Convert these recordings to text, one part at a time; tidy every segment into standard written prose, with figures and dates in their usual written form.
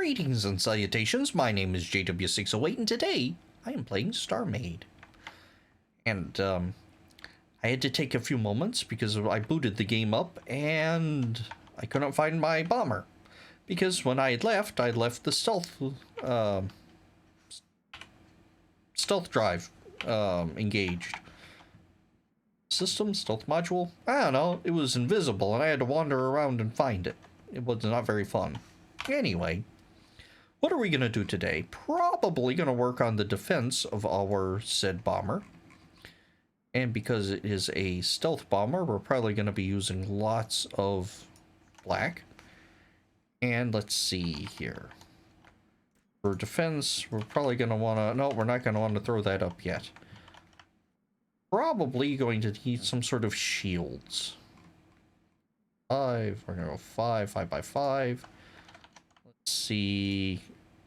Greetings and salutations, my name is JW608 and today I am playing StarMade. And I had to take a few moments because I booted the game up and I couldn't find my bomber. Because when I left the stealth drive engaged. System, stealth module? I don't know, it was invisible and I had to wander around and find it. It was not very fun. Anyway, what are we going to do today? Probably going to work on the defense of our said bomber. And because it is a stealth bomber, we're probably going to be using lots of black. And let's see here. For defense, we're probably going to want to... No, we're not going to want to throw that up yet. Probably going to need some sort of shields. We're going to go 5 by 5. Let's see.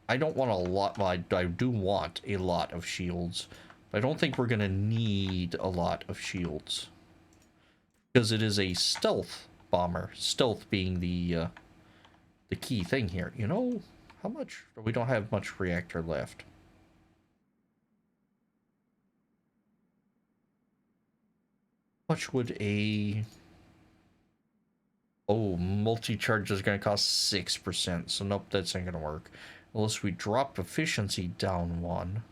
I don't want a lot. Well, I do want a lot of shields. But I don't think we're going to need a lot of shields. Because it is a stealth bomber. Stealth being the key thing here. You know, how much? We don't have much reactor left. How much would a... Oh, multi-charge is going to cost 6%, so nope, that's not going to work. Unless we drop efficiency down 1.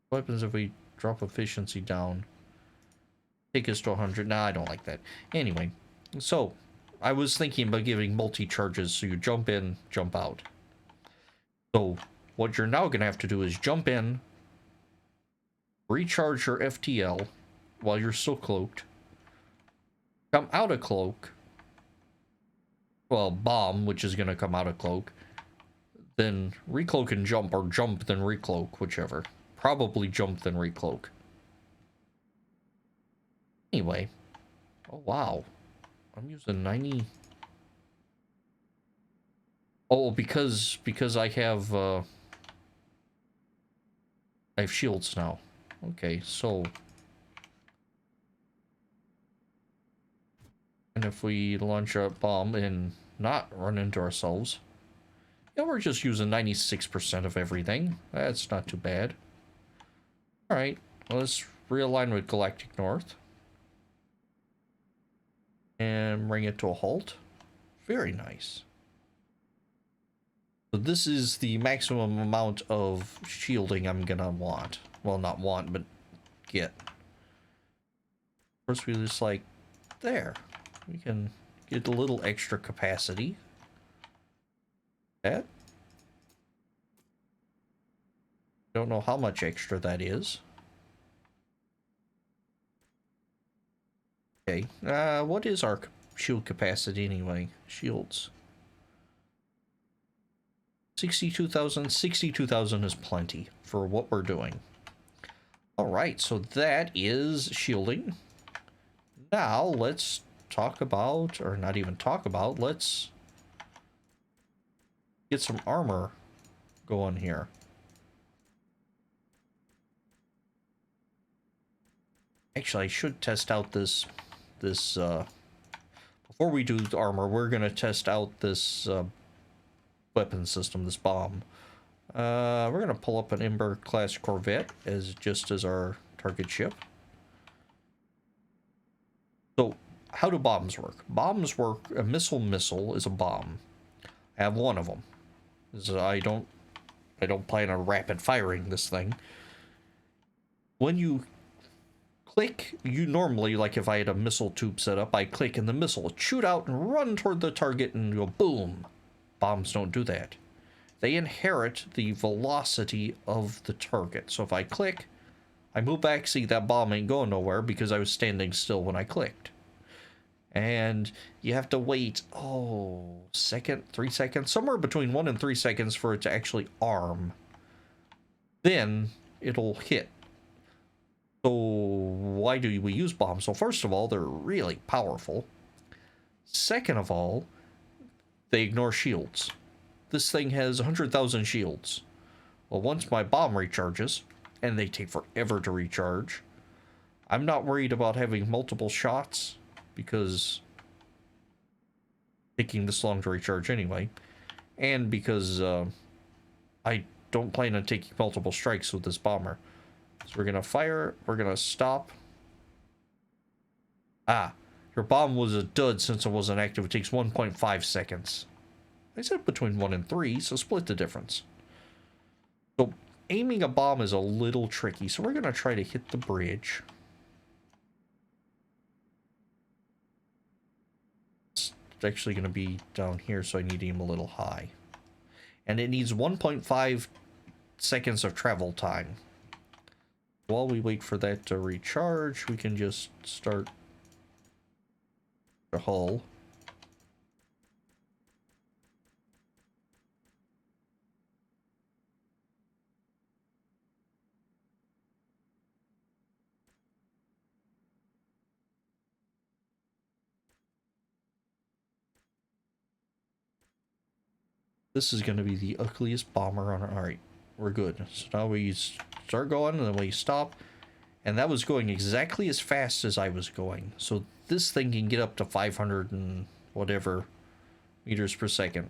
What happens if we drop efficiency down? Take us to 100. Nah, I don't like that. Anyway, so I was thinking about giving multi-charges, so you jump in, jump out. So what you're now going to have to do is jump in, recharge your FTL, while you're still cloaked, come out of cloak, well, bomb, which is going to come out of cloak, then recloak and jump, or jump then recloak, whichever. Probably jump then recloak. Anyway, oh wow, I'm using 90. Oh, because I have shields now. Okay, so. And if we launch a bomb and not run into ourselves, yeah, we're just using 96% of everything. That's not too bad. Alright, let's realign with Galactic North. And bring it to a halt. Very nice. So this is the maximum amount of shielding I'm gonna want. Well, not want, but get. First we just like, there. We can get a little extra capacity. That. Don't know how much extra that is. Okay. What is our shield capacity anyway? Shields. 62,000. 62,000 is plenty for what we're doing. Alright, so that is shielding. Now, let's talk about, or not even talk about, let's get some armor going here. Actually, I should test out this before we do the armor, we're going to test out this weapon system, this bomb. We're going to pull up an Ember class Corvette as our target ship. So, how do bombs work? Bombs work, a missile is a bomb. I have one of them. I don't plan on rapid firing this thing. When you click, you normally, like if I had a missile tube set up, I click and the missile would shoot out and run toward the target and go boom. Bombs don't do that. They inherit the velocity of the target. So if I click, I move back, see that bomb ain't going nowhere because I was standing still when I clicked. And you have to wait, 3 seconds, somewhere between 1 and 3 seconds for it to actually arm. Then it'll hit. So why do we use bombs? Well, first of all, they're really powerful. Second of all, they ignore shields. This thing has 100,000 shields. Well, once my bomb recharges, and they take forever to recharge, I'm not worried about having multiple shots. Because taking this long to recharge anyway. And because I don't plan on taking multiple strikes with this bomber. So we're gonna fire, we're gonna stop. Ah, your bomb was a dud since it wasn't active. It takes 1.5 seconds. I said between 1 and 3, so split the difference. So aiming a bomb is a little tricky, so we're gonna try to hit the bridge. It's actually gonna be down here, so I need to aim a little high. And it needs 1.5 seconds of travel time. While we wait for that to recharge, we can just start the hull. This is going to be the ugliest bomber on our... Alright, we're good. So now we start going, and then we stop. And that was going exactly as fast as I was going. So this thing can get up to 500 and whatever meters per second.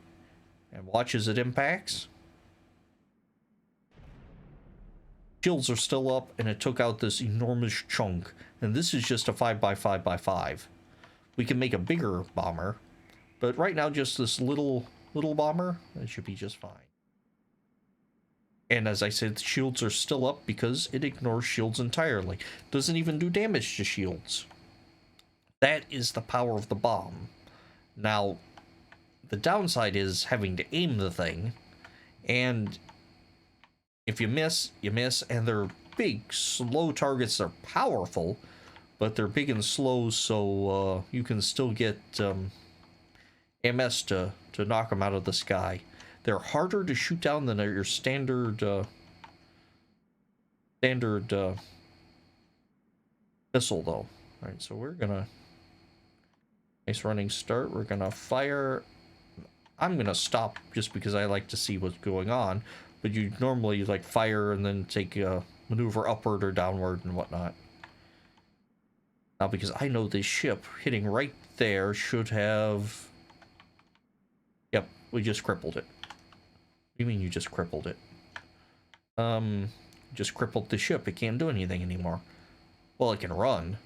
And watch as it impacts. Shields are still up, and it took out this enormous chunk. And this is just a 5x5x5. We can make a bigger bomber. But right now, just this little bomber, that should be just fine. And as I said, shields are still up because it ignores shields entirely. Doesn't even do damage to shields. That is the power of the bomb. Now, the downside is having to aim the thing. And if you miss, you miss. And they're big, slow targets. They're powerful, but they're big and slow, so you can still get MS to knock them out of the sky. They're harder to shoot down than your standard missile, though. All right, so we're gonna nice running start. We're gonna fire. I'm gonna stop just because I like to see what's going on. But you normally like fire and then take a maneuver upward or downward and whatnot. Now, because I know this ship hitting right there should have. Yep, we just crippled it. What do you mean you just crippled it? Just crippled the ship. It can't do anything anymore. Well, it can run,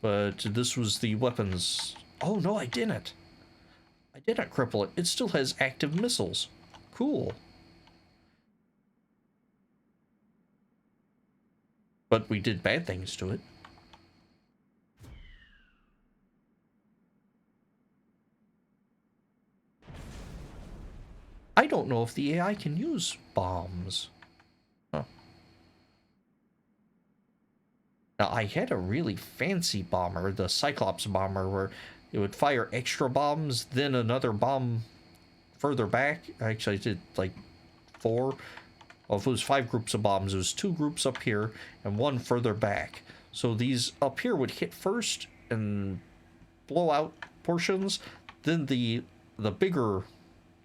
but this was the weapons. Oh, no, I didn't. I didn't cripple it. It still has active missiles. Cool. But we did bad things to it. I don't know if the AI can use bombs. Huh. Now, I had a really fancy bomber, the Cyclops bomber, where it would fire extra bombs, then another bomb further back. Actually, I did like 4. Well, if it was 5 groups of bombs, it was 2 groups up here and 1 further back. So these up here would hit first and blow out portions. Then the bigger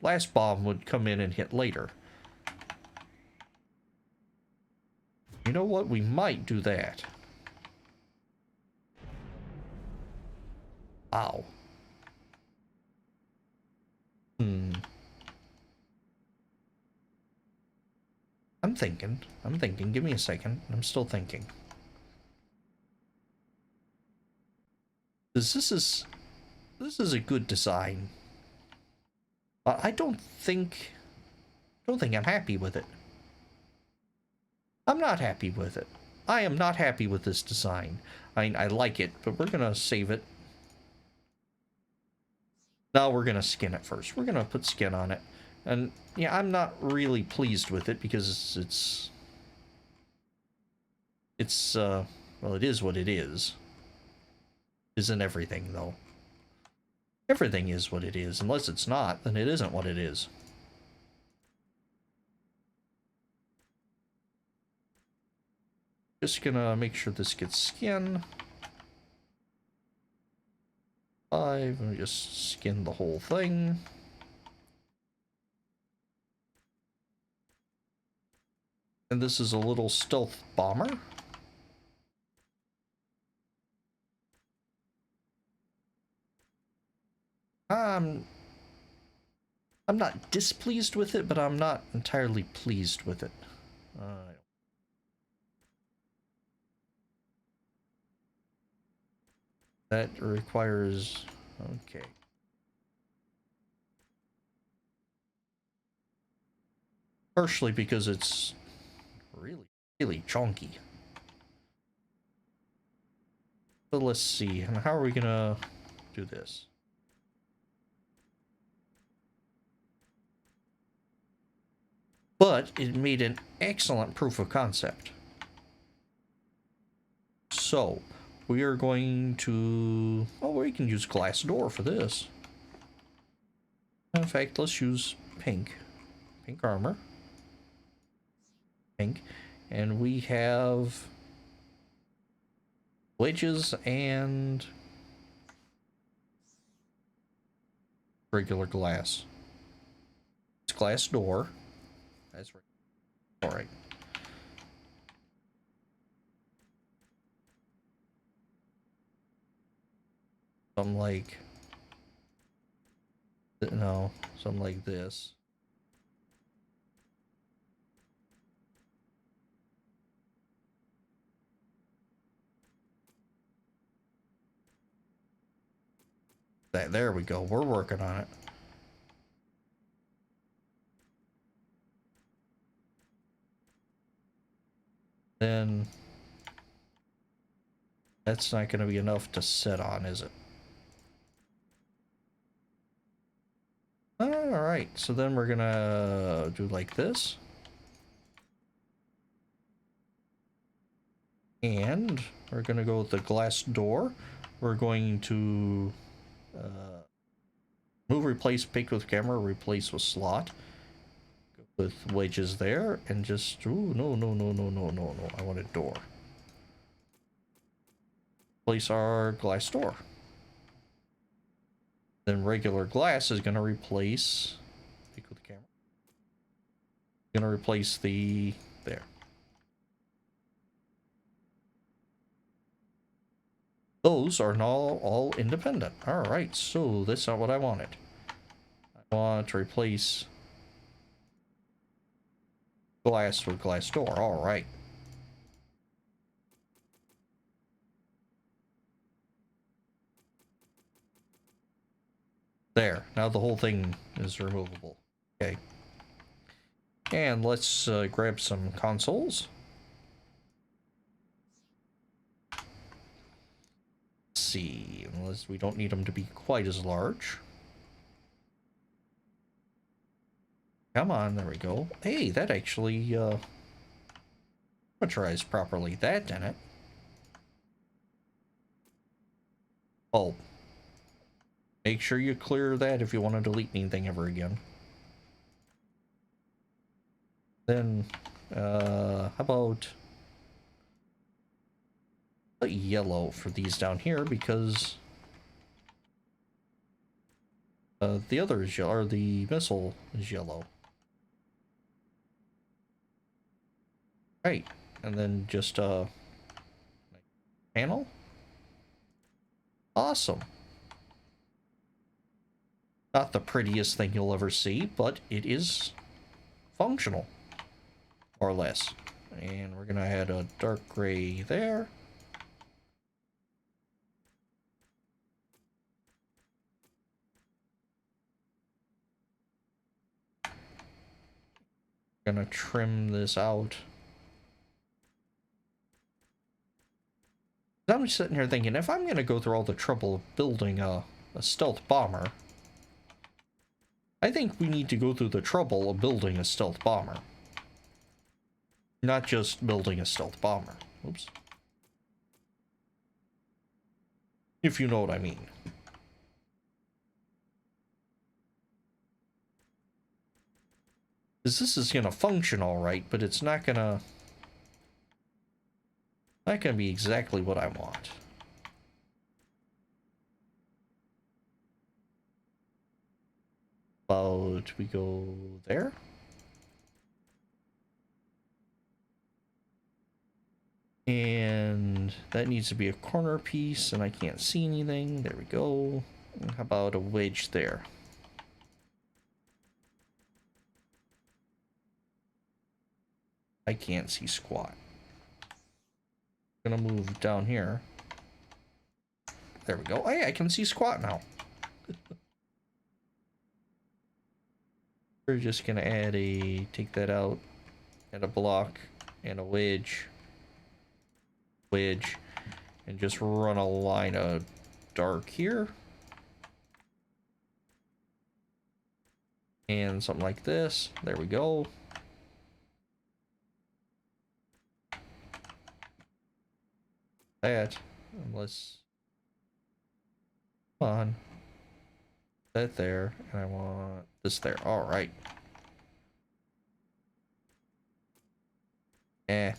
last bomb would come in and hit later. You know what? We might do that. Ow. I'm thinking. Give me a second. I'm still thinking. This is a good design. I don't think I'm happy with it. I'm not happy with it. I am not happy with this design. I like it, but we're gonna save it. Now we're gonna skin it first. We're gonna put skin on it. And yeah, I'm not really pleased with it because it's well, it is what it is. Isn't everything though? Everything is what it is. Unless it's not, then it isn't what it is. Just gonna make sure this gets skin. 5, and we just skin the whole thing. And this is a little stealth bomber. I'm not displeased with it, but I'm not entirely pleased with it. That requires... Okay. Partially because it's really, really chunky. But let's see. And how are we gonna do this? But it made an excellent proof of concept. So, we are going to... Oh, we can use glass door for this. In fact, let's use pink. Pink armor. Pink. And we have... wedges and... regular glass. It's glass door. That's right. Alright. Something like... No, something like this. There we go. We're working on it. Then... that's not going to be enough to set on, is it? Alright, so then we're gonna do like this. And we're gonna go with the glass door. We're going to move, replace pick with camera, replace with slot. Go with wedges there, and just... Ooh, no. I want a door. Place our glass door. Then regular glass is gonna replace... Pick with camera. Gonna replace the... there. Those are now all independent. Alright, so that's not what I wanted. I want to replace glass with glass door. Alright. There. Now the whole thing is removable. Okay. And let's grab some consoles. Let's see. Unless we don't need them to be quite as large. Come on, there we go. Hey, that actually parameterized properly. That didn't it? Oh. Make sure you clear that if you want to delete anything ever again. Then, how about a yellow for these down here, because the other is yellow, or the missile is yellow. Right, and then just panel. Awesome. Not the prettiest thing you'll ever see, but it is functional, more or less. And we're gonna add a dark gray there. Gonna trim this out. I'm just sitting here thinking, if I'm gonna go through all the trouble of building a stealth bomber, I think we need to go through the trouble of building a stealth bomber. Not just building a stealth bomber. Oops. If you know what I mean. Because this is gonna function alright, but it's not gonna be exactly what I want. About we go there. And that needs to be a corner piece, and I can't see anything. There we go. How about a wedge there? I can't see squat. I'm gonna move down here. There we go. Hey, I can see squat now. We're just gonna add a, take that out, add a block and a wedge, and just run a line of dark here. And something like this. There we go. That, unless, come on. That there, and I want this there. All right. There.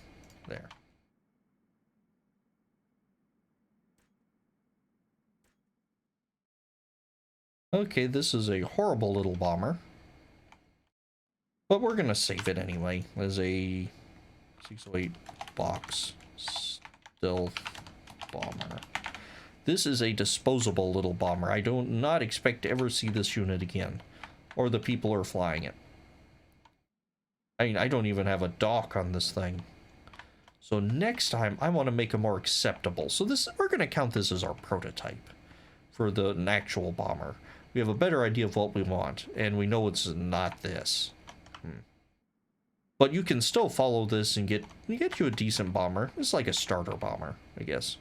Okay, this is a horrible little bomber. But we're gonna save it anyway as a 608 box stealth bomber. This is a disposable little bomber. I do not expect to ever see this unit again, or the people who are flying it. I mean, I don't even have a dock on this thing. So next time, I want to make it more acceptable. So this, we're going to count this as our prototype for the actual bomber. We have a better idea of what we want, and we know it's not this. But you can still follow this and get you a decent bomber. It's like a starter bomber, I guess.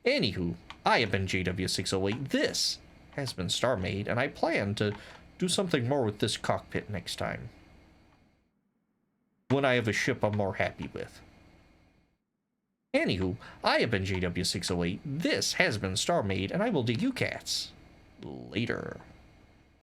Anywho, I have been JW608. This has been StarMade, and I plan to do something more with this cockpit next time. When I have a ship I'm more happy with. Anywho, I have been JW608. This has been StarMade, and I will do you cats later.